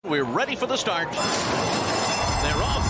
We're ready for the start. They're off.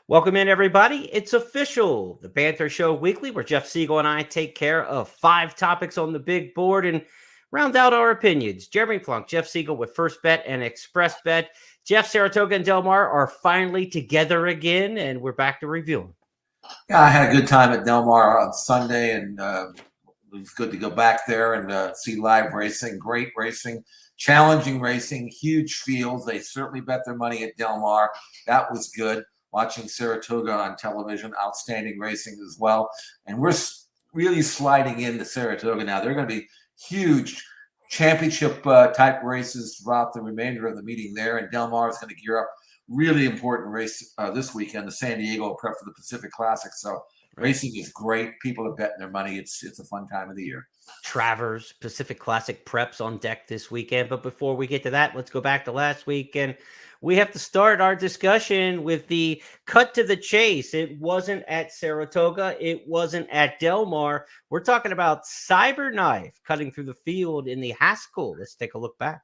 Welcome in, everybody. It's official. The Banter Show Weekly, where Jeff Siegel and I take care of 5 topics on the big board and round out our opinions. Jeremy Plonk, Jeff Siegel with First Bet and Express Bet. Jeff, Saratoga, and Del Mar are finally together again, and we're back to review them. Yeah, I had a good time at Del Mar on Sunday, and it was good to go back there and see live racing, great racing, challenging racing, huge fields. They certainly bet their money at Del Mar. That was good. Watching Saratoga on television, outstanding racing as well. And we're really sliding into Saratoga now. They're going to be huge championship type races throughout the remainder of the meeting there. And Del Mar is going to gear up. Really important race this weekend, the San Diego prep for the Pacific Classic. So racing is great. People are betting their money. It's a fun time of the year. Travers Pacific Classic preps on deck this weekend. But before we get to that, let's go back to last weekend. We have to start our discussion with the cut to the chase. It wasn't at Saratoga. It wasn't at Del Mar. We're talking about Cyberknife cutting through the field in the Haskell. Let's take a look back.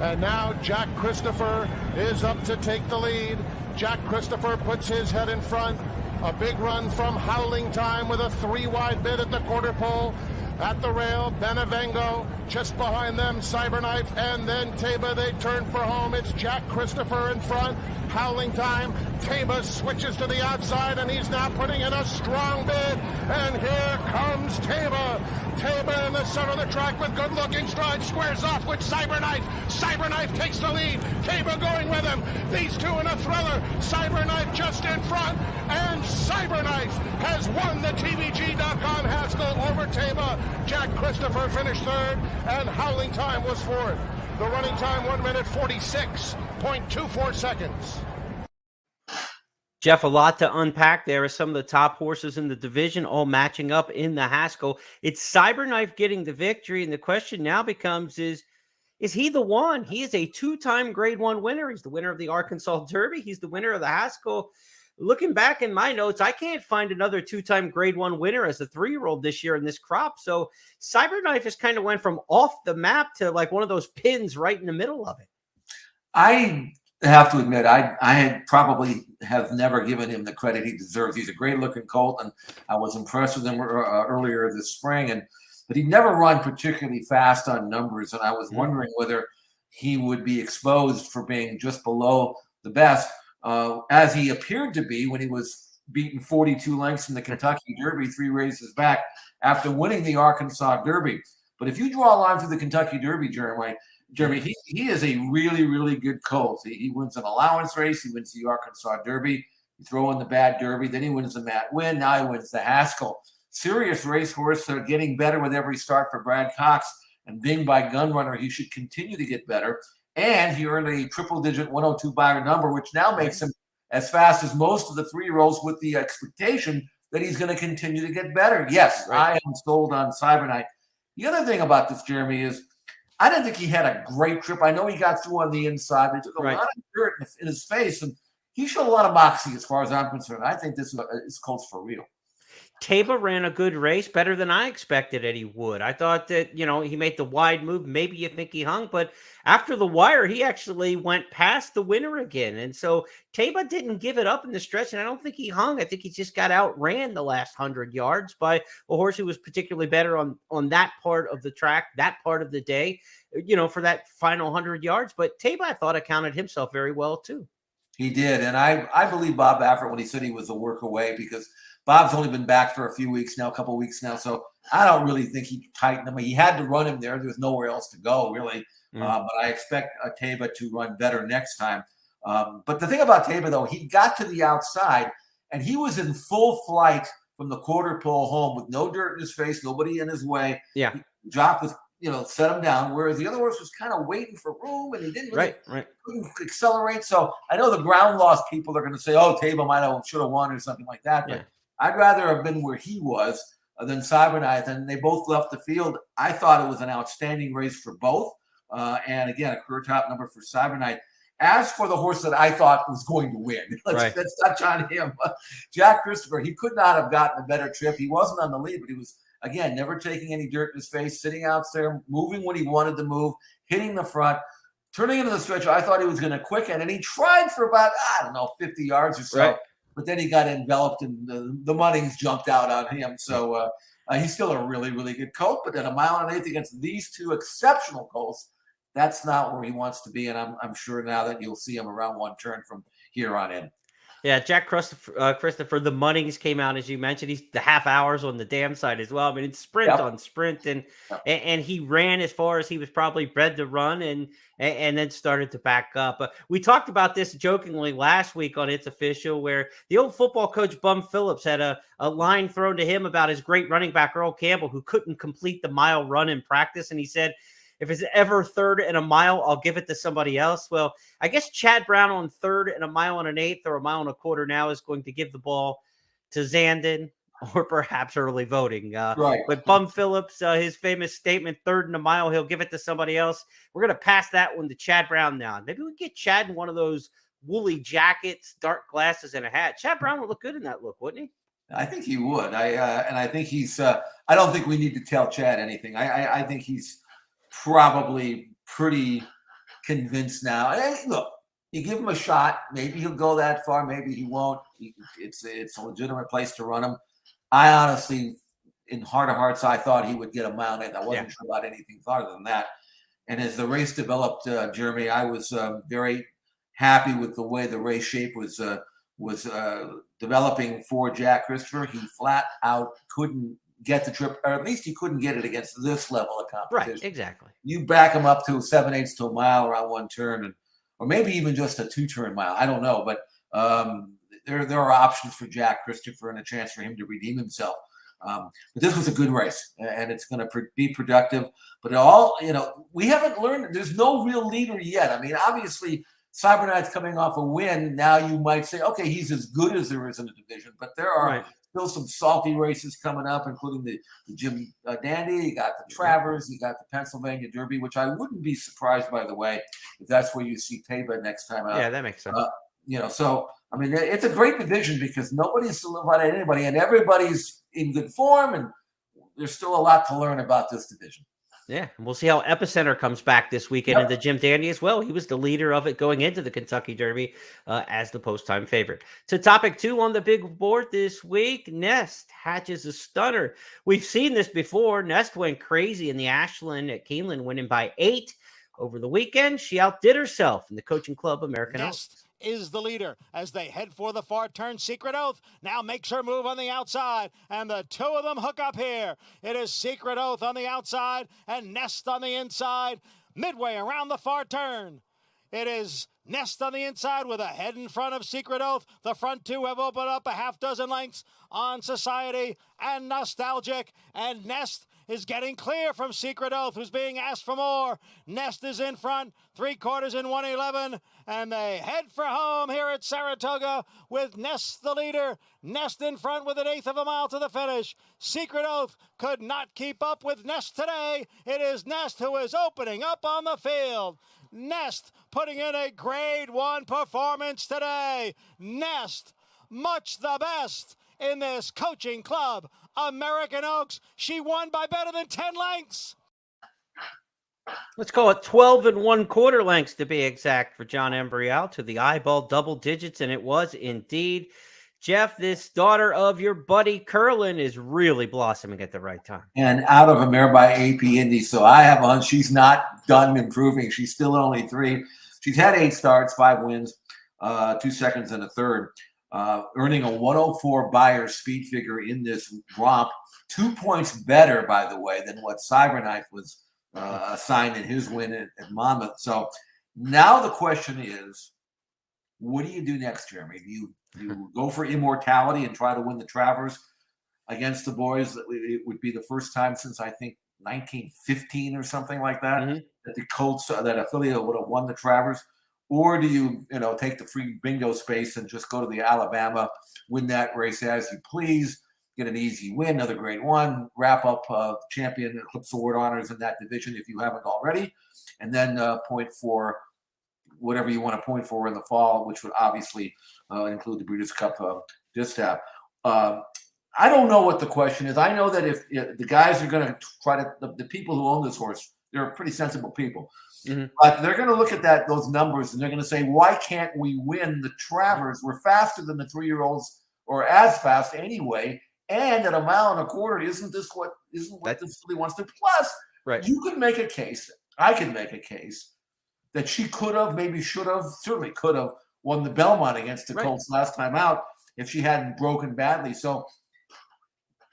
And now Jack Christopher is up to take the lead. Jack Christopher puts his head in front. A big run from Howling Time with a 3-wide bid at the quarter pole. At the rail, Benevengo, just behind them, Cyberknife, and then Taba. They turn for home. It's Jack Christopher in front. Howling Time. Taba switches to the outside, and he's now putting in a strong bid. And here comes Taba. Taba in the center of the track with good-looking stride. Squares off with Cyberknife. Cyberknife takes the lead. Taba going with him. These two in a thriller. Cyberknife just in front. And Cyberknife has won the TVG.com Haskell over Taba. Jack Christopher finished third, and Howling Time was fourth. The running time, 1 minute 46.24 seconds. Jeff, a lot to unpack. There are some of the top horses in the division all matching up in the Haskell. It's Cyberknife getting the victory, and the question now becomes is he the one? He is a 2-time Grade 1 winner. He's the winner of the Arkansas Derby. He's the winner of the Haskell. Looking back in my notes, I can't find another 2-time Grade 1 winner as a 3-year-old this year in this crop. So Cyberknife has kind of went from off the map to like one of those pins right in the middle of it. I have to admit, I had probably have never given him the credit he deserves. He's a great-looking colt, and I was impressed with him earlier this spring. But he never run particularly fast on numbers, and I was wondering whether he would be exposed for being just below the best. As he appeared to be when he was beaten 42 lengths in the Kentucky Derby 3 races back after winning the Arkansas Derby. But if you draw a line through the Kentucky Derby, Jeremy, he is a really, really good colt. He wins an allowance race. He wins the Arkansas Derby. You throw in the bad Derby. Then he wins the Matt Winn. Now he wins the Haskell. Serious racehorse. They're getting better with every start for Brad Cox. And being by Gunrunner, he should continue to get better. And he earned a triple-digit 102 buyer number, which now makes him as fast as most of the 3-year-olds with the expectation that he's going to continue to get better. Yes, I am sold on Cyberknife. The other thing about this, Jeremy, is I didn't think he had a great trip. I know he got through on the inside, but he took a lot of dirt in his face, and he showed a lot of moxie as far as I'm concerned. I think this is Colts for real. Taba ran a good race, better than I expected that he would. I thought that, he made the wide move. Maybe you think he hung, but after the wire, he actually went past the winner again. And so Taba didn't give it up in the stretch, and I don't think he hung. I think he just got outran the last 100 yards by a horse who was particularly better on that part of the track, that part of the day, for that final 100 yards. But Taba, I thought, accounted himself very well, too. He did, and I believe Bob Baffert when he said he was a work away, because Bob's only been back for a couple of weeks now, so I don't really think he tightened him. He had to run him there. There was nowhere else to go, really. But I expect Taba to run better next time. But the thing about Taba, though, he got to the outside, and he was in full flight from the quarter pole home with no dirt in his face, nobody in his way. Yeah. Jock was, set him down, whereas the other horse was kind of waiting for room, and he didn't really couldn't accelerate. So I know the ground loss people are going to say, oh, Taba should have won or something like that. But I'd rather have been where he was than Cyberknife, and they both left the field. I thought it was an outstanding race for both. And again, a career top number for Cyberknife. As for the horse that I thought was going to win, let's touch on him. Jack Christopher, he could not have gotten a better trip. He wasn't on the lead, but he was, again, never taking any dirt in his face, sitting out there, moving when he wanted to move, hitting the front, turning into the stretch. I thought he was going to quicken, and he tried for about, 50 yards or so. Right. But then he got enveloped, and the munnings jumped out on him. So he's still a really, really good colt. But at a mile and 1/8 against these two exceptional colts, that's not where he wants to be. And I'm sure now that you'll see him around one turn from here on in. Yeah, Jack Christopher, the munnings came out, as you mentioned. He's the half hours on the dam side as well. I mean, it's sprint on sprint, and he ran as far as he was probably bred to run, and then started to back up. We talked about this jokingly last week on It's Official, where the old football coach Bum Phillips had a line thrown to him about his great running back Earl Campbell, who couldn't complete the mile run in practice, and he said, if it's ever 3rd and a mile, I'll give it to somebody else. Well, I guess Chad Brown on 3rd and a mile and 1/8 or a mile and a quarter now is going to give the ball to Zandon or perhaps early voting. Right. But Bum Phillips, his famous statement, 3rd and a mile, he'll give it to somebody else. We're going to pass that one to Chad Brown now. Maybe we get Chad in one of those woolly jackets, dark glasses, and a hat. Chad Brown would look good in that look, wouldn't he? I think he would. I think he's I don't think we need to tell Chad anything. I think he's probably pretty convinced now. And look, you give him a shot. Maybe he'll go that far. Maybe he won't. It's a legitimate place to run him. I honestly, in heart of hearts, I thought he would get a mile in. I wasn't sure about anything farther than that. And as the race developed, Jeremy, I was very happy with the way the race shape was developing for Jack Christopher. He flat out couldn't get the trip, or at least he couldn't get it against this level of competition. Right, exactly. You back him up to 7/8 to a mile around one turn, or maybe even just a 2-turn mile. I don't know, but there are options for Jack Christopher and a chance for him to redeem himself. But this was a good race, and it's going to be productive. But we haven't learned. There's no real leader yet. I mean, obviously, Cyberknife coming off a win. Now you might say, okay, he's as good as there is in the division, but there are still some salty races coming up, including the Jim Dandy. You got the Travers. You got the Pennsylvania Derby, which I wouldn't be surprised, by the way, if that's where you see Taba next time out. Yeah, that makes sense. So I mean, it's a great division because nobody's solidified anybody, and everybody's in good form, and there's still a lot to learn about this division. Yeah, and we'll see how Epicenter comes back this weekend in the Jim Dandy as well. He was the leader of it going into the Kentucky Derby as the post-time favorite. To topic 2 on the big board this week, Nest hatches a stunner. We've seen this before. Nest went crazy in the Ashland at Keeneland, winning by 8 over the weekend. She outdid herself in the Coaching Club American Oaks. Is the leader as they head for the far turn. Secret Oath now makes her move on the outside, and the two of them hook up here. It is Secret Oath on the outside and Nest on the inside. Midway around the far turn, it is Nest on the inside with a head in front of Secret Oath. The front two have opened up a half dozen lengths on Society and Nostalgic, and Nest is getting clear from Secret Oath, who's being asked for more. Nest is in front, 3/4 in 1:11, and they head for home here at Saratoga with Nest the leader. Nest in front with 1/8 of a mile to the finish. Secret Oath could not keep up with Nest today. It is Nest who is opening up on the field. Nest putting in a grade 1 performance today. Nest, much the best in this Coaching Club American Oaks. She won by better than 10 lengths. Let's call it 12 1/4 lengths to be exact for John Embrial to the eyeball double digits, and it was indeed. Jeff, this daughter of your buddy Curlin is really blossoming at the right time. And out of a mare by AP Indy, so I have on. She's not done improving. She's still at only 3. She's had 8 starts, 5 wins, 2 seconds and a third. Earning a 104 Beyer speed figure in this romp, 2 points better, by the way, than what Cyberknife was assigned in his win at Monmouth. So now the question is, what do you do next, Jeremy? Do you go for immortality and try to win the Travers against the boys? It would be the first time since, I think, 1915 or something like that, that the Colts, that affiliate would have won the Travers. Or do you take the free bingo space and just go to the Alabama, win that race as you please, get an easy win, another grade 1, wrap up champion Eclipse Award honors in that division if you haven't already, and then point for whatever you want to point for in the fall, which would obviously include the Breeders' Cup distaff. I don't know what the question is. I know that if the guys are going to try to, the people who own this horse, they're pretty sensible people. Mm-hmm. But they're going to look at those numbers, and they're going to say, why can't we win the Travers? We're faster than the 3-year-olds, or as fast anyway. And at 1.25 miles, isn't what this filly wants to? Plus, right. You could make a case. I could make a case that she could have, maybe should have, certainly could have won the Belmont against the Colts last time out if she hadn't broken badly. So,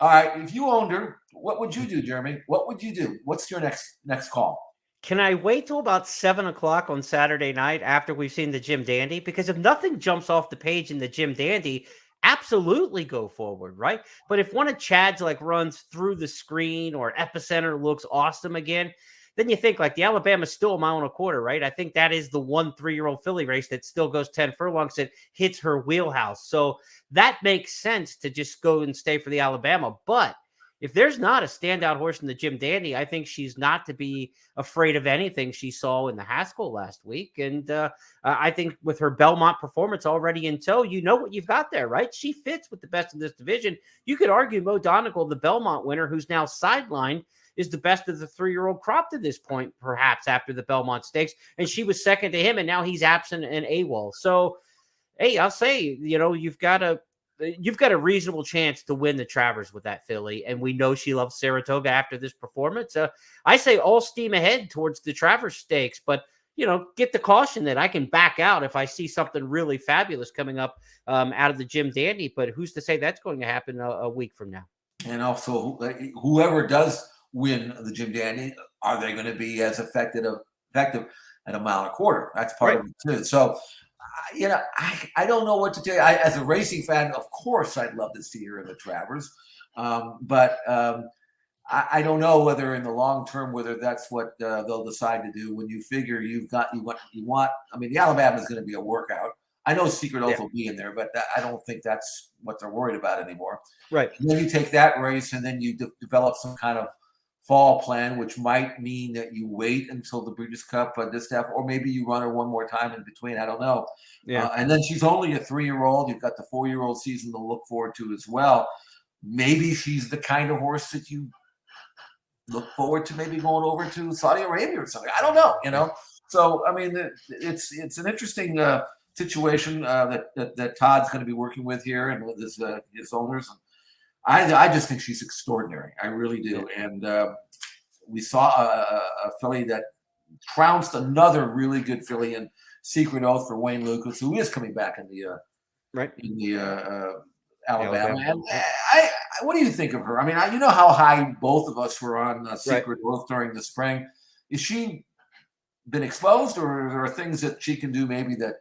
all right, if you owned her, what would you do, Jeremy? What would you do? What's your next call? Can I wait till about 7 o'clock on Saturday night after we've seen the Jim Dandy? Because if nothing jumps off the page in the Jim Dandy, absolutely go forward, right? But if one of Chad's runs through the screen or Epicenter looks awesome again, then you think the Alabama's still 1.25 miles, right? I think that is the 1 3-year-old filly race that still goes 10 furlongs that hits her wheelhouse. So that makes sense to just go and stay for the Alabama. But if there's not a standout horse in the Jim Dandy, I think she's not to be afraid of anything she saw in the Haskell last week. And I think with her Belmont performance already in tow, you know what you've got there, right? She fits with the best in this division. You could argue Mo Donegal, the Belmont winner, who's now sidelined, is the best of the 3-year-old crop to this point, perhaps after the Belmont Stakes. And she was second to him, and now he's absent and AWOL. So, hey, I'll say, you've got a reasonable chance to win the Travers with that filly. And we know she loves Saratoga after this performance. I say all steam ahead towards the Travers Stakes, but, get the caution that I can back out if I see something really fabulous coming up out of the Jim Dandy. But who's to say that's going to happen a week from now? And also, whoever does win the Jim Dandy, are they going to be as effective at 1.25 miles? That's part of it too. So, I don't know what to tell you. As a racing fan, of course, I'd love to see her in the Travers, but I don't know whether in the long term whether that's what they'll decide to do. When you figure you want. I mean, the Alabama is going to be a workout. I know Secret Oath will be in there, but I don't think that's what they're worried about anymore. Right. And then you take that race, and then you develop some kind of fall plan, which might mean that you wait until the Breeders' Cup distaff, or maybe you run her one more time in between. I don't know. Yeah. And then she's only a 3-year-old. You've got the 4-year-old season to look forward to as well. Maybe she's the kind of horse that you look forward to maybe going over to Saudi Arabia or something. I don't know, So, I mean, it's an interesting situation that Todd's going to be working with here and with his owners. I just think she's extraordinary. I really do. And we saw a filly that trounced another really good filly in Secret Oath for Wayne Lucas, who is coming back in the Alabama. And what do you think of her? I mean, you know how high both of us were on Secret Oath during the spring. Is she been exposed, or are there things that she can do maybe that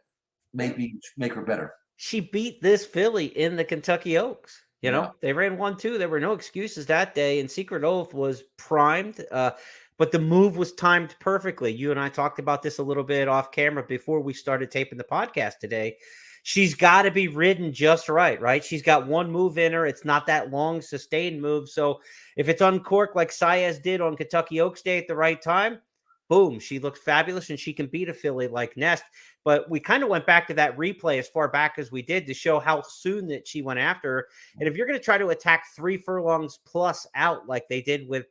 make her better? She beat this filly in the Kentucky Oaks. They ran 1-2. There were no excuses that day, and Secret Oath was primed. But the move was timed perfectly. You and I talked about this a little bit off camera before we started taping the podcast today. She's got to be ridden just right? She's got one move in her. It's not that long, sustained move. So if it's uncorked like Saez did on Kentucky Oaks Day at the right time, boom, she looks fabulous, and she can beat a filly like Nest. But we kind of went back to that replay as far back as we did to show how soon that she went after her. And if you're going to try to attack 3 furlongs plus out like they did with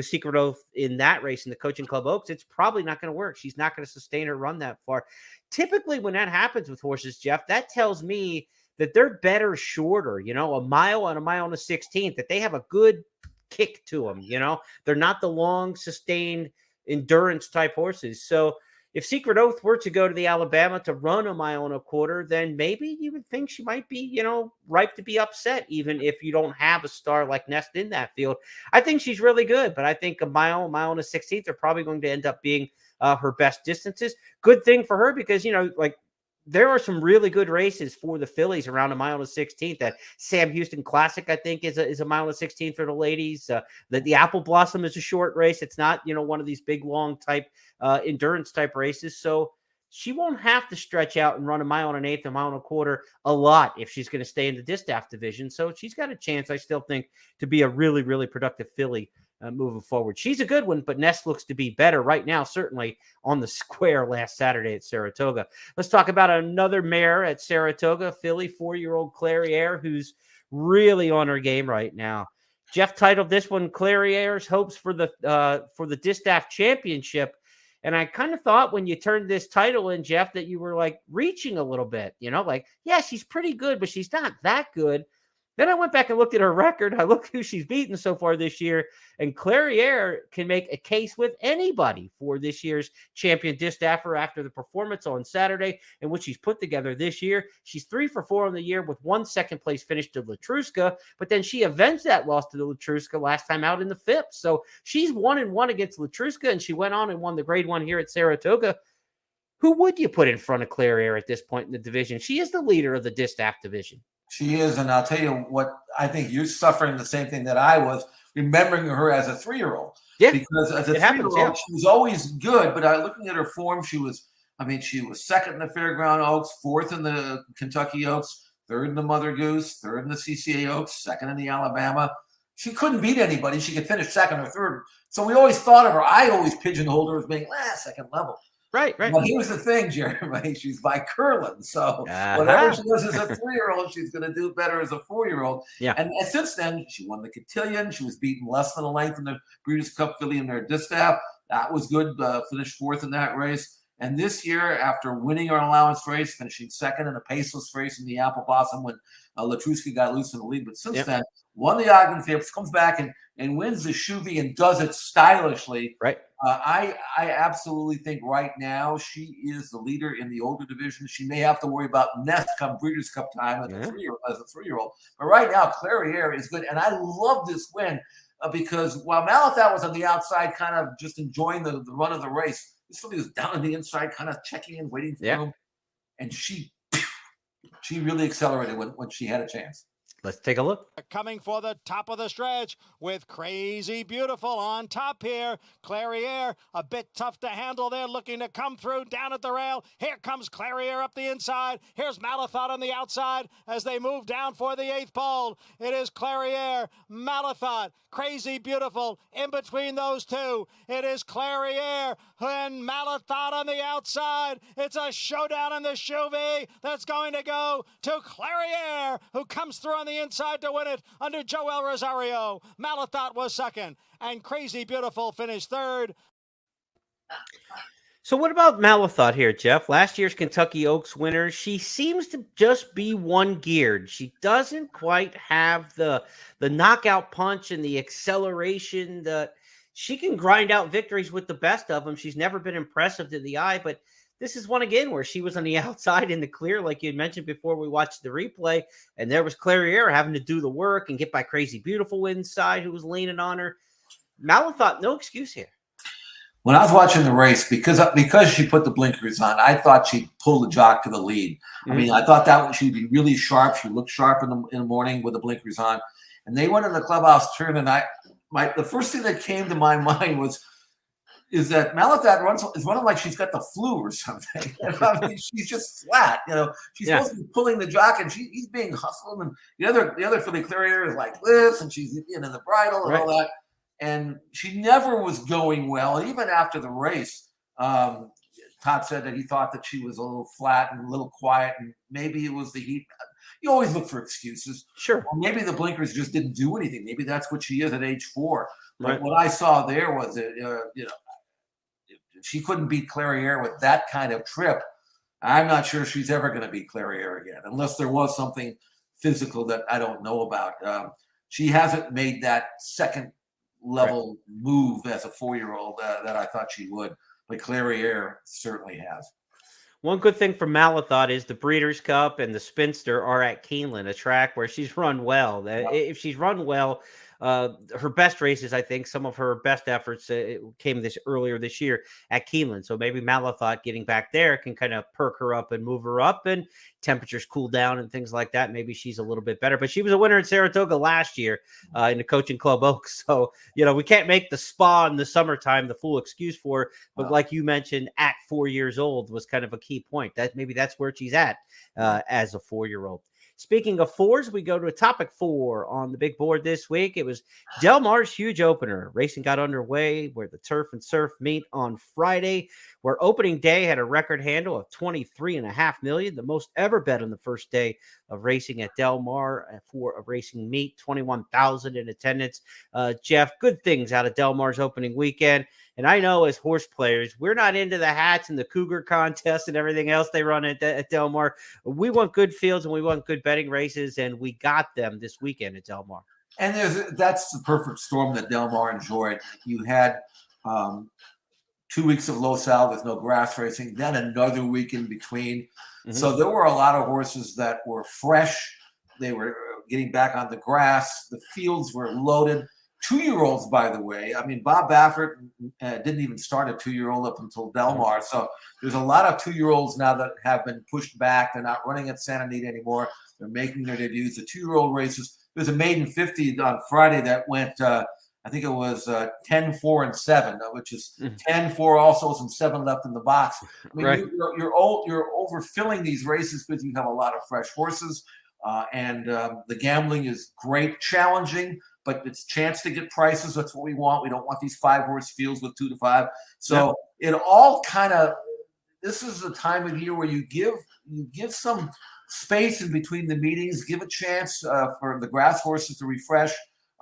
Secret Oath in that race in the Coaching Club Oaks, it's probably not going to work. She's not going to sustain her run that far. Typically, when that happens with horses, Jeff, that tells me that they're better shorter, 1 mile and 1 mile and a 16th, that they have a good kick to them. They're not the long, sustained endurance type horses. So if Secret Oath were to go to the Alabama to run 1.25 miles, then maybe you would think she might be, ripe to be upset, even if you don't have a star like Nest in that field. I think she's really good, but I think 1 mile and a 16th are probably going to end up being her best distances. Good thing for her because, there are some really good races for the fillies around 1 mile and a 16th. That Sam Houston Classic, I think, is a 1 mile and a 16th for the ladies. The Apple Blossom is a short race. It's not, one of these big, long type endurance type races. So she won't have to stretch out and run 1 mile and an 1/8, 1 mile and a quarter a lot if she's going to stay in the distaff division. So she's got a chance, I still think, to be a really, really productive filly moving forward. She's a good one, but Nest looks to be better right now, certainly on the square last Saturday at Saratoga. Let's talk about another mare at Saratoga, filly, 4-year-old Clariaire, who's really on her game right now. Jeff titled this one Clariaire's hopes for the Distaff Championship. And I kind of thought when you turned this title in, Jeff, that you were like reaching a little bit, like, yeah, she's pretty good, but she's not that good. Then I went back and looked at her record. I looked who she's beaten so far this year, and Clariaire can make a case with anybody for this year's champion Distaffer after the performance on Saturday and what she's put together this year. She's 3 for 4 on the year with 1 second-place finish to Latruska, but then she avenged that loss to the Latruska last time out in the fifth. So she's 1-1 against Latruska, and she went on and won the Grade 1 here at Saratoga. Who would you put in front of Clariaire at this point in the division? She is the leader of the Distaff division. She is, and I'll tell you what, I think you're suffering the same thing that I was, remembering her as a 3-year-old. Yeah, because as a 3-year-old, she was always good, but looking at her form, she was second in the Fairground Oaks, 4th in the Kentucky Oaks, 3rd in the Mother Goose, 3rd in the CCA Oaks, 2nd in the Alabama. She couldn't beat anybody. She could finish 2nd or 3rd. So we always thought of her, I always pigeonholed her as being second level. Right. But here's the thing, Jeremy. She's by Curlin. So whatever she does as a 3-year-old, she's going to do better as a 4-year-old. Yeah. And since then, she won the cotillion. She was beaten less than a length in the Breeders' Cup filly in their Distaff. That was good. Finished 4th in that race. And this year, after winning her allowance race, finishing 2nd in a paceless race in the Apple Blossom when Latruska got loose in the lead. But since then, won the Ogden Phipps, comes back and wins the Shuvi and does it stylishly. Right. I absolutely think right now she is the leader in the older division. She may have to worry about Nest come Breeders' Cup time as a 3-year-old. But right now, Clariaire is good. And I love this win because while Malathot was on the outside kind of just enjoying the run of the race, this filly was down on the inside kind of checking and waiting for him. And she really accelerated when she had a chance. Let's take a look. Coming for the top of the stretch with Crazy Beautiful on top here. Clariaire, a bit tough to handle there, looking to come through down at the rail. Here comes Clariaire up the inside. Here's Malathot on the outside as they move down for the 8th pole. It is Clariaire, Malathot, Crazy Beautiful in between those two. It is Clariaire and Malathot on the outside. It's a showdown in the Shuvi that's going to go to Clariaire, who comes through on the inside to win it under Joel Rosario. Malathot was 2nd, and Crazy Beautiful finished 3rd. So what about Malathot here, Jeff? Last year's Kentucky Oaks winner. She seems to just be one-geared. She doesn't quite have the knockout punch and the acceleration. She can grind out victories with the best of them. She's never been impressive to the eye, but this is one again where she was on the outside in the clear, like you had mentioned before we watched the replay, and there was Clariaire having to do the work and get by Crazy Beautiful inside, who was leaning on her. Malathot, no excuse here. When I was watching the race, because she put the blinkers on, I thought she'd pull the jock to the lead. I mean, I thought that she'd be really sharp. She looked sharp in the morning with the blinkers on. And they went in the clubhouse turn, and the first thing that came to my mind is that Malathot is running like she's got the flu or something. I mean, she's just flat. She's supposed to be pulling the jock, and he's being hustled. And the other filly, Clariaire, is like this, and she's in the bridle and all that. And she never was going well, even after the race. Todd said that he thought that she was a little flat and a little quiet, and maybe it was the heat. You always look for excuses. Sure. Or maybe the blinkers just didn't do anything. Maybe that's what she is at age 4. Right. But what I saw there was that, she couldn't beat Clariaire with that kind of trip. I'm not sure she's ever going to beat Clariaire again, unless there was something physical that I don't know about. She hasn't made that second level move as a 4-year-old that I thought she would, but Clariaire certainly has. One good thing for Malathot is the Breeders' Cup and the Spinster are at Keeneland, a track where she's run well. If she's run well, her best races, I think, some of her best efforts came earlier this year at Keeneland. So maybe Malathot getting back there can kind of perk her up and move her up, and temperatures cool down and things like that. Maybe she's a little bit better. But she was a winner at Saratoga last year in the Coaching Club Oaks. So, we can't make the spa in the summertime the full excuse for her. But like you mentioned, at 4 years old was kind of a key point. Maybe that's where she's at as a 4-year-old. Speaking of fours, we go to a topic 4 on the big board this week. It was Del Mar's huge opener. Racing got underway where the turf and surf meet on Friday, where opening day had a record handle of 23.5 million, the most ever bet on the first day of racing at Del Mar for a racing meet, 21,000 in attendance. Jeff, good things out of Del Mar's opening weekend. And I know as horse players, we're not into the hats and the cougar contest and everything else they run at Del Mar. We want good fields and we want good betting races, and we got them this weekend at Del Mar. And that's the perfect storm that Del Mar enjoyed. You had 2 weeks of low sal, there's no grass racing, then another week in between. Mm-hmm. So there were a lot of horses that were fresh. They were getting back on the grass. The fields were loaded. 2-year-olds, by the way. I mean, Bob Baffert didn't even start a 2-year-old up until Del Mar. So there's a lot of 2-year-olds now that have been pushed back. They're not running at Santa Anita anymore. They're making their debuts. The 2-year-old races. There's a maiden 50 on Friday that went, I think it was 10, 4, and 7, which is 10, 4 also, and 7 left in the box. I mean, right. You're overfilling these races because you have a lot of fresh horses. And the gambling is great, challenging, but it's chance to get prices. That's what we want. We don't want these 5-horse fields with 2 to 5. So it all kind of, this is the time of year where you give some space in between the meetings, give a chance for the grass horses to refresh.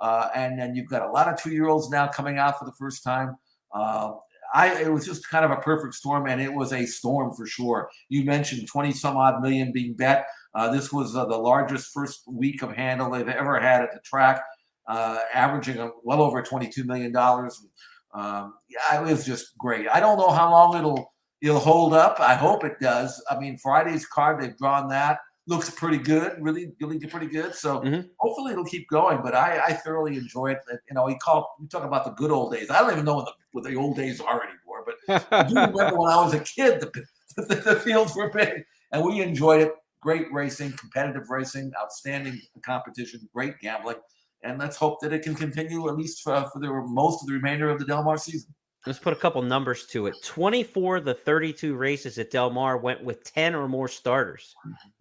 And then you've got a lot of 2-year-olds now coming out for the first time. It was just kind of a perfect storm, and it was a storm for sure. You mentioned 20 some odd million being bet. This was the largest first week of handle they've ever had at the track, averaging well over $22 million. It was just great. I don't know how long it'll hold up. I hope it does. I mean, Friday's card, they've drawn that. Looks pretty good, really pretty good. So hopefully it'll keep going. But I thoroughly enjoy it. You know, we talk about the good old days. I don't even know what the old days are anymore. But I do remember when I was a kid, the fields were big, and we enjoyed it. Great racing, competitive racing, outstanding competition, great gambling, and let's hope that it can continue at least for most of the remainder of the Del Mar season. Let's put a couple numbers to it. 24 of the 32 races at Del Mar went with 10 or more starters,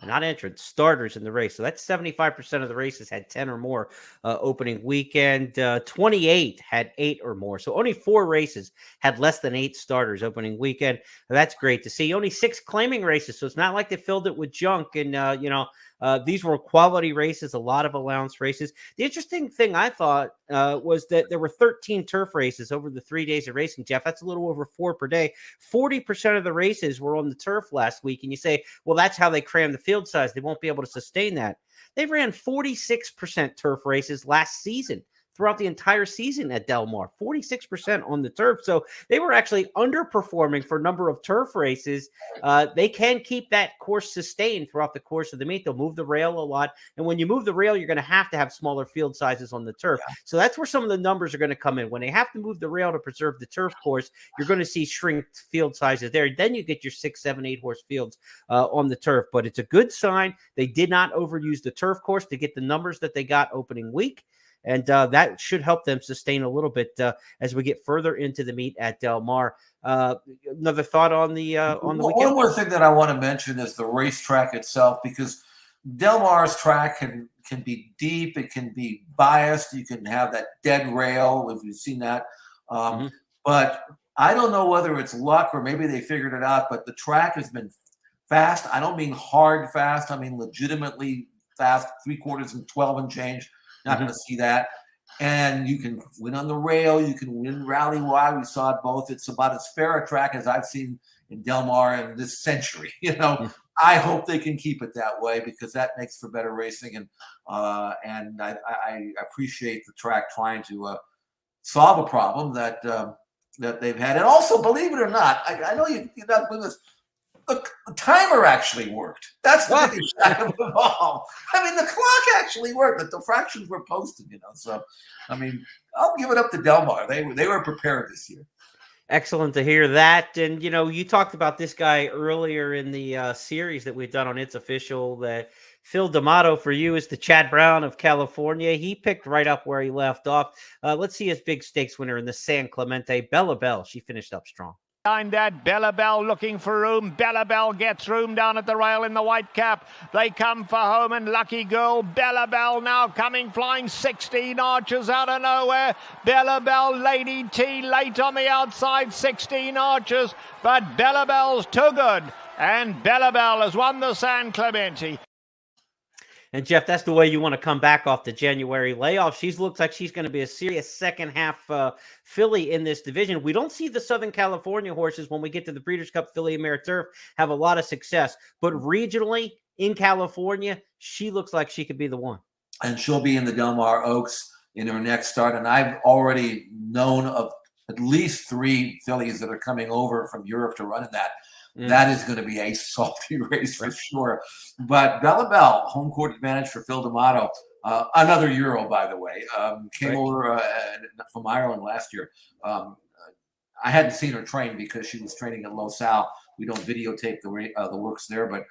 not entrants, starters in the race. So that's 75% of the races had 10 or more opening weekend. 28 had 8 or more. So only 4 races had less than 8 starters opening weekend. That's great to see. Only 6 claiming races. So it's not like they filled it with junk. And, these were quality races, a lot of allowance races. The interesting thing I thought was that there were 13 turf races over the 3 days of racing, Jeff. That's a little over 4 per day. 40% of the races were on the turf last week. And you say, well, that's how they cram the field size. They won't be able to sustain that. They ran 46% turf races last season. Throughout the entire season at Del Mar, 46% on the turf. So they were actually underperforming for a number of turf races. They can keep that course sustained throughout the course of the meet. They'll move the rail a lot. And when you move the rail, you're going to have smaller field sizes on the turf. Yeah. So that's where some of the numbers are going to come in. When they have to move the rail to preserve the turf course, you're going to see shrink field sizes there. Then you get your 6, 7, 8 horse fields on the turf. But it's a good sign. They did not overuse the turf course to get the numbers that they got opening week. And that should help them sustain a little bit as we get further into the meet at Del Mar. Another thought on the weekend? One more thing that I want to mention is the racetrack itself, because Del Mar's track can be deep, it can be biased, you can have that dead rail if you've seen that. But I don't know whether it's luck or maybe they figured it out, but the track has been fast. I don't mean hard fast, I mean legitimately fast, 3/4 and 12 and change. Not going to see that. And you can win on the rail. You can win rally wide. We saw it both. It's about as fair a track as I've seen in Del Mar in this century. I hope they can keep it that way because that makes for better racing. And I appreciate the track trying to solve a problem that they've had. And also, believe it or not, I know you're not with us. The timer actually worked. That's the biggest shock of them all. I mean, the clock actually worked, but the fractions were posted, So, I mean, I'll give it up to Del Mar. They were prepared this year. Excellent to hear that. And, you talked about this guy earlier in the series that we've done on It's Official, that Phil D'Amato for you is the Chad Brown of California. He picked right up where he left off. Let's see his big stakes winner in the San Clemente, Bella Bell. She finished up strong. Behind that, Bella Bell looking for room. Bella Bell gets room down at the rail in the white cap. They come for home, and Lucky Girl. Bella Bell now coming, flying 16 archers out of nowhere. Bella Bell, Lady T late on the outside, 16 archers, but Bella Bell's too good. And Bella Bell has won the San Clemente. And Jeff, that's the way you want to come back off the January layoff. She looks like she's going to be a serious second half filly in this division. We don't see the Southern California horses when we get to the Breeders' Cup Filly and Mare Turf have a lot of success, but regionally in California, she looks like she could be the one. And she'll be in the Del Mar Oaks in her next start. And I've already known of at least 3 fillies that are coming over from Europe to run in that. That is going to be a salty race for sure. But Bella Bell, home court advantage for Phil D'Amato. Another Euro, by the way. Came over from Ireland last year. I hadn't seen her train because she was training at Los Al. We don't videotape the works there, but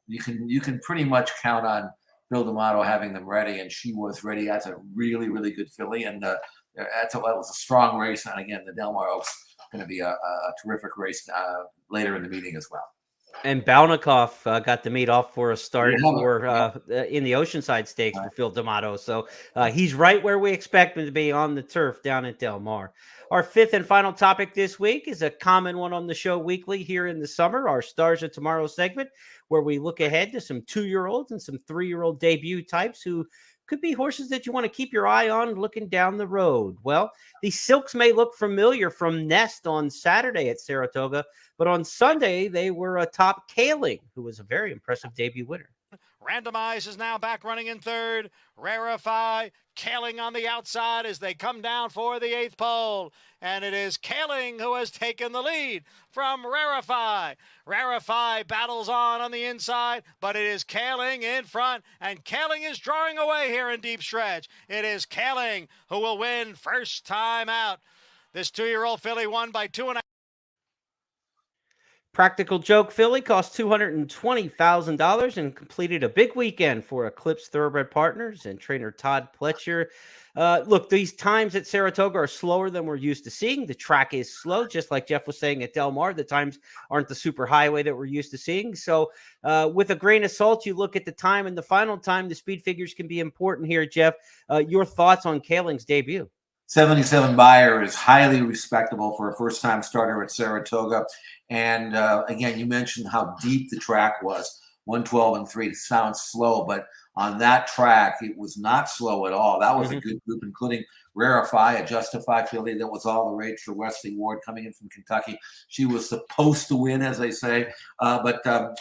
you can pretty much count on Phil D'Amato having them ready, and she was ready. That's a really, really good filly, and that was a strong race. And again, the Del Mar Oaks going to be a terrific race later in the meeting as well. And Balnikoff got the meet off for a start in the Oceanside Stakes for Phil D'Amato. So he's right where we expect him to be on the turf down at Del Mar. Our fifth and final topic this week is a common one on the show weekly here in the summer, our Stars of Tomorrow segment, where we look ahead to some 2-year-olds and some 3-year-old debut types who could be horses that you want to keep your eye on looking down the road. Well, the Silks may look familiar from Nest on Saturday at Saratoga, but on Sunday they were atop Kaling, who was a very impressive debut winner. Randomize is now back running in third. Rarify, Kaling on the outside as they come down for the 8th pole. And it is Kaling who has taken the lead from Rarify. Rarify battles on the inside, but it is Kaling in front, and Kaling is drawing away here in deep stretch. It is Kaling who will win first time out. This 2-year-old filly won by 2.5. Practical Joke filly cost $220,000 and completed a big weekend for Eclipse Thoroughbred Partners and trainer Todd Pletcher. Look, these times at Saratoga are slower than we're used to seeing. The track is slow, just like Jeff was saying at Del Mar. The times aren't the super highway that we're used to seeing. So with a grain of salt, you look at the time and the final time, the speed figures can be important here, Jeff. Your thoughts on Kaling's debut? 77 Buyer is highly respectable for a first-time starter at Saratoga. And again, you mentioned how deep the track was. 112 and 3 sounds slow, but on that track, it was not slow at all. That was a good group, including Rarify, a Justify filly that was all the rage for Wesley Ward coming in from Kentucky. She was supposed to win, as they say. But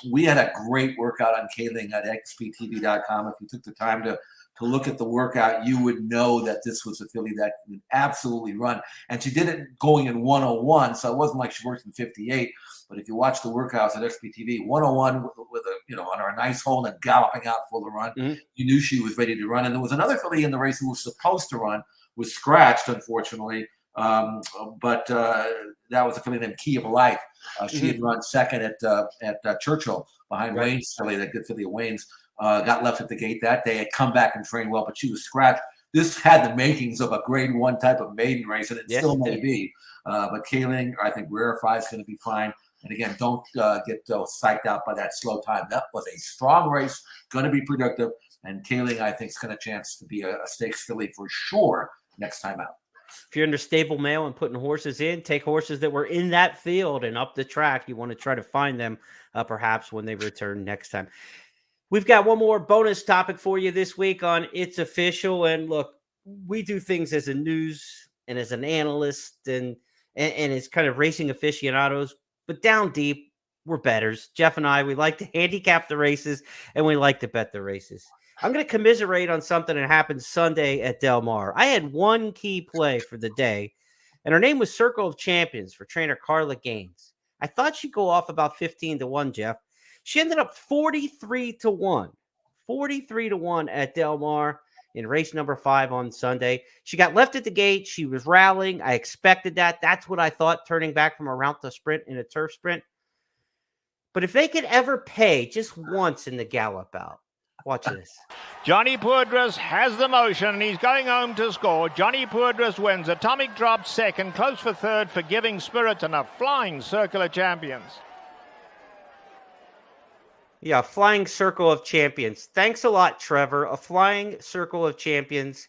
we had a great workout on Kaling at xptv.com. If you took the time to look at the workout, you would know that this was a filly that would absolutely run. And she did it going in 101, so it wasn't like she worked in 58. But if you watch the workouts at XPTV, 101 with a, on her nice hole and galloping out full of run, you knew she was ready to run. And there was another filly in the race who was supposed to run, was scratched, unfortunately. But that was a filly named Key of Life. She had run second at Churchill behind Wayne's filly, that good filly of Wayne's. Got left at the gate that day, had come back and trained well, but she was scratched. This had the makings of a grade 1 type of maiden race, and it still may be. But Kaling, I think Rarify is going to be fine. And again, don't get psyched out by that slow time. That was a strong race, going to be productive. And Kaling, I think, is going to chance to be a stakes filly for sure next time out. If you're under stable mail and putting horses in, take horses that were in that field and up the track. You want to try to find them perhaps when they return next time. We've got one more bonus topic for you this week on It's Official. And look, we do things as a news and as an analyst and as kind of racing aficionados, but down deep, we're bettors. Jeff and I, we like to handicap the races and we like to bet the races. I'm going to commiserate on something that happened Sunday at Del Mar. I had one key play for the day, and her name was Circle of Champions for trainer Carla Gaines. I thought she'd go off about 15-1, Jeff. She ended up 43-1 at Del Mar in race number 5 on Sunday. She got left at the gate. She was rallying. I expected that. That's what I thought, turning back from a route to sprint in a turf sprint. But if they could ever pay just once in the gallop out, watch this. Johnny Poudras has the motion, and he's going home to score. Johnny Poudras wins. Atomic drops second, close for third for Giving Spirit, and a flying circle of champions. Yeah, flying circle of champions. Thanks a lot, Trevor. A flying circle of champions.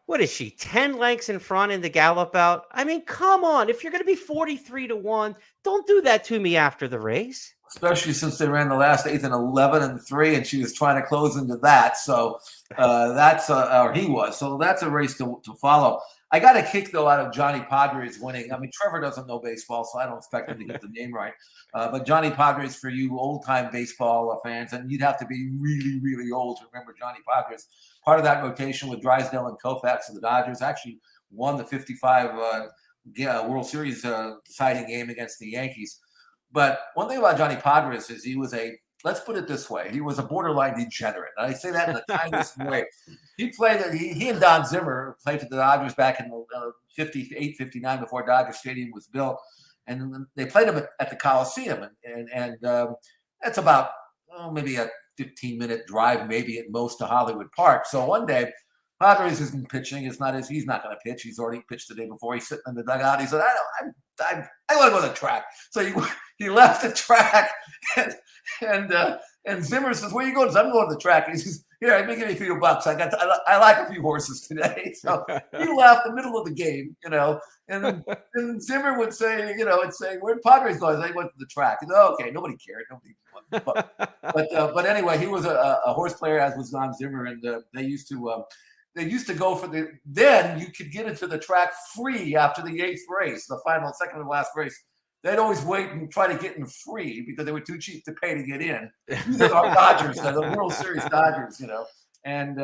What is she, 10 lengths in front in the gallop out? I mean, come on. If you're going to be 43-1, don't do that to me after the race. Especially since they ran the last 8th and 11-3, and she was trying to close into that. So or he was. So that's a race to follow. I got a kick, though, out of Johnny Padres winning. I mean, Trevor doesn't know baseball, so I don't expect him to get the name right. But Johnny Padres, for you old-time baseball fans, and you'd have to be really, really old to remember Johnny Padres. Part of that rotation with Drysdale and Koufax of the Dodgers actually won the 55 World Series deciding game against the Yankees. But one thing about Johnny Padres is he was let's put it this way, he was a borderline degenerate. And I say that in the kindest way. He and Don Zimmer played for the Dodgers back in 58, 59 before Dodger Stadium was built. And they played him at the Coliseum. And that's about maybe a 15-minute drive, maybe at most, to Hollywood Park. So one day, Padres isn't pitching. He's not going to pitch. He's already pitched the day before. He's sitting in the dugout. He said, I want to go to the track. So he left the track, and Zimmer says, "Where are you going?" He says, "I'm going to the track." He says, "Here, I'm making a few bucks. I like a few horses today." So he left the middle of the game, and then Zimmer would say, "Where'd Padres go?" They went to the track. And, okay, nobody cared. But anyway, he was a horse player, as was Don Zimmer, and they used to go for then you could get into the track free after the 8th race, the final, second to last race. They'd always wait and try to get in free because they were too cheap to pay to get in. These are our Dodgers, the World Series Dodgers, And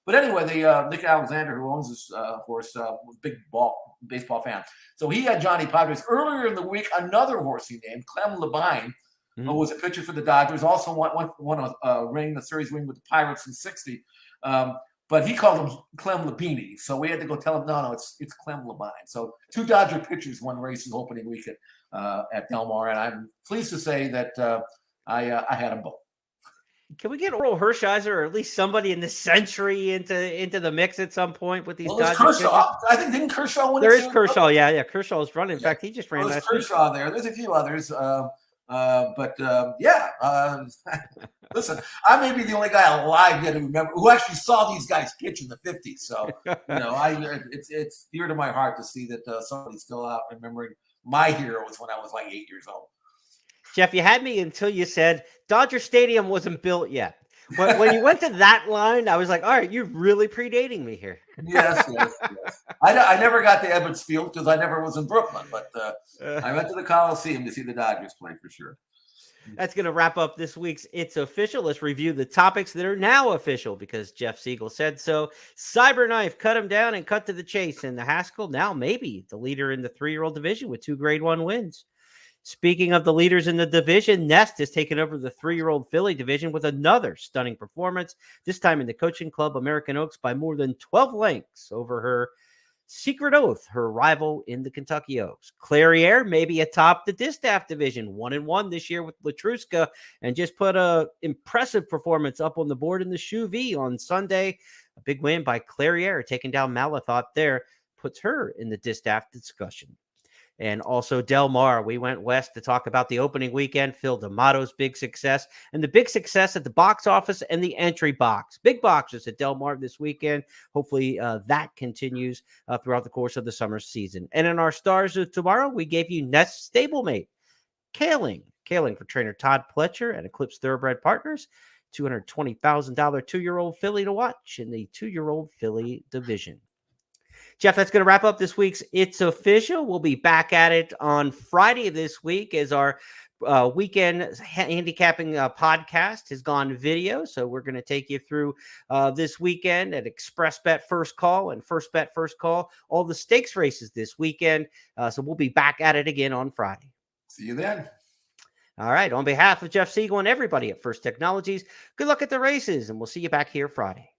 but anyway, Nick Alexander, who owns this horse, was a big baseball fan. So he had Johnny Padres. Earlier in the week, another horse he named, Clem Labine, who was a pitcher for the Dodgers, also won a series win with the Pirates in '60. But he called him Clem Labini. So we had to go tell him, no, it's Clem Labine. So 2 Dodger pitchers won races opening weekend at Del Mar. And I'm pleased to say that I had them both. Can we get Oral Hershiser or at least somebody in this century into the mix at some point with these Dodgers? Kershaw. I think didn't Kershaw win? There is Kershaw. Yeah. Kershaw is running. In fact, he just ran last week. Kershaw there. There's a few others. Listen, I may be the only guy alive yet who actually saw these guys pitch in the 50s. So, it's dear to my heart to see that somebody's still out remembering my heroes when I was like 8 years old. Jeff, you had me until you said Dodger Stadium wasn't built yet. When you went to that line, I was like, all right, you're really predating me here. Yes. I never got to Ebbets Field because I never was in Brooklyn, but I went to the Coliseum to see the Dodgers play for sure. That's going to wrap up this week's It's Official. Let's review the topics that are now official because Jeff Siegel said so. Cyberknife cut him down and cut to the chase. And the Haskell, now maybe the leader in the 3-year-old division with 2 Grade 1 wins. Speaking of the leaders in the division, Nest has taken over the 3-year-old filly division with another stunning performance, this time in the Coaching Club American Oaks by more than 12 lengths over her Secret Oath, her rival in the Kentucky Oaks. Clariaire maybe atop the Distaff division, 1-1 this year with Latruska, and just put a impressive performance up on the board in the Shoe V on Sunday. A big win by Clariaire, taking down Malathot there, puts her in the Distaff discussion. And also Del Mar, we went west to talk about the opening weekend, Phil D'Amato's big success, and the big success at the box office and the entry box. Big boxes at Del Mar this weekend. Hopefully that continues throughout the course of the summer season. And in our stars of tomorrow, we gave you Nest stablemate, Kaling for trainer Todd Pletcher and Eclipse Thoroughbred Partners. $220,000 2-year-old filly to watch in the 2-year-old filly division. Jeff, that's going to wrap up this week's It's Official. We'll be back at it on Friday this week as our weekend handicapping podcast has gone video. So we're going to take you through this weekend at Express Bet First Call and First Bet First Call, all the stakes races this weekend. So we'll be back at it again on Friday. See you then. All right. On behalf of Jeff Siegel and everybody at First Technologies, good luck at the races, and we'll see you back here Friday.